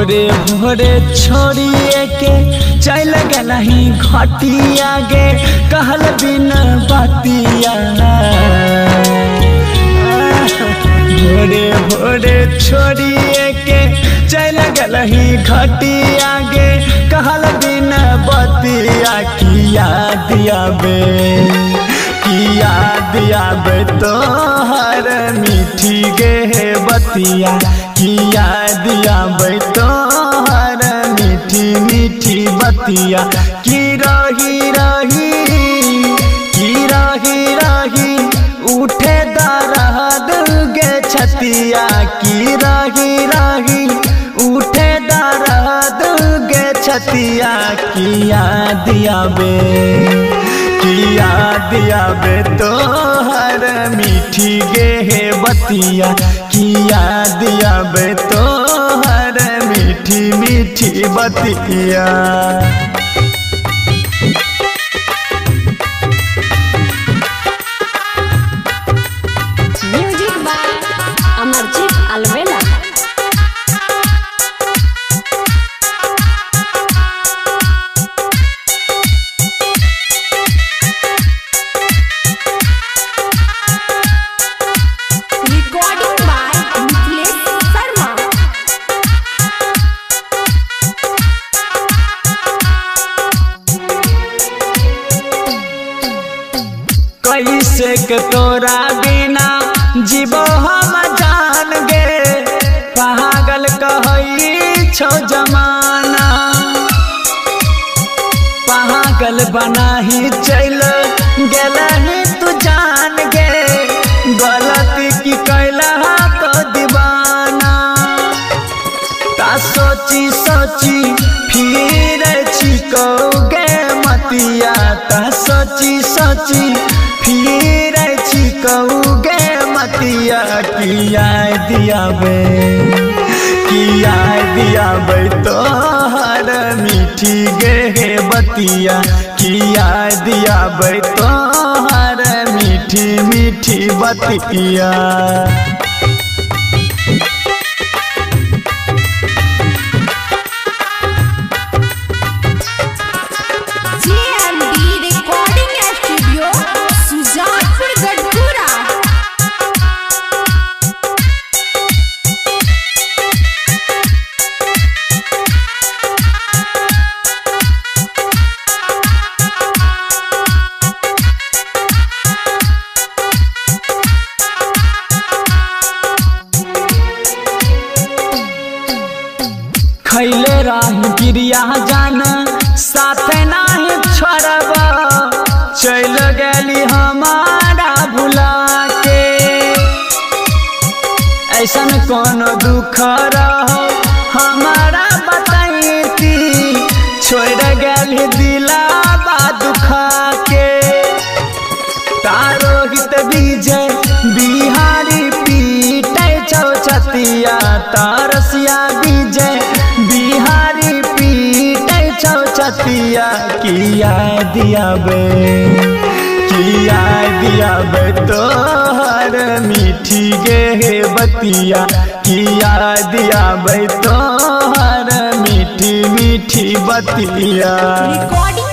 भोरे भोरे छोड़िए के चल गलही घटिया गे कहल बिन बतिया। भोरे भोरे छोड़िए के चल गलही घटिया गे कहल बिन बतिया। किया दियाबे तोहर मीठी गे बतिया। किया दियाबे तोहर मीठी मीठी बतिया। की रही रही उठे दर्द गे छतिया। की रही उठे दर्द गे छतिया। किया दियाबे तोहर मीठी गे बतिया। किया दियाबे तोहर मीठी मीठी बतिया। Music by Amarjeet Alwela. Recording by Mithilesh Sharma. कैसे के तोरा बिना जीवो हम जान गे। पागल कहई छो जमाना। पागल बनाही चल गेलही तू जान गे। गलती की कैला तो दीवाना। ता सोची फिर छिको गे मतिया। ता सोची फिर छिको गे मतिया। किया दियाबे तोहर मीठी गे बतिया। किया दियाबे तोहर मीठी मीठी बतिया। JMD recording studio Sujanpur Garhpura. खैले रही गिरिया जान साथे नाही छोड़ब। चल गली हमारा भुला के। ऐसन कोनो दुख रहो हमारा बताईती। छोड़ गली दिलावा दुखा के। तारोहित विजय बिहारी पीटे छतिया। तारसिया विजय बिहारी पीटे छतिया। किया दियाबे तोहर मीठी गे बतिया। किया दियाबे तोहर मीठी मीठी बतिया। रिकॉर्डिंग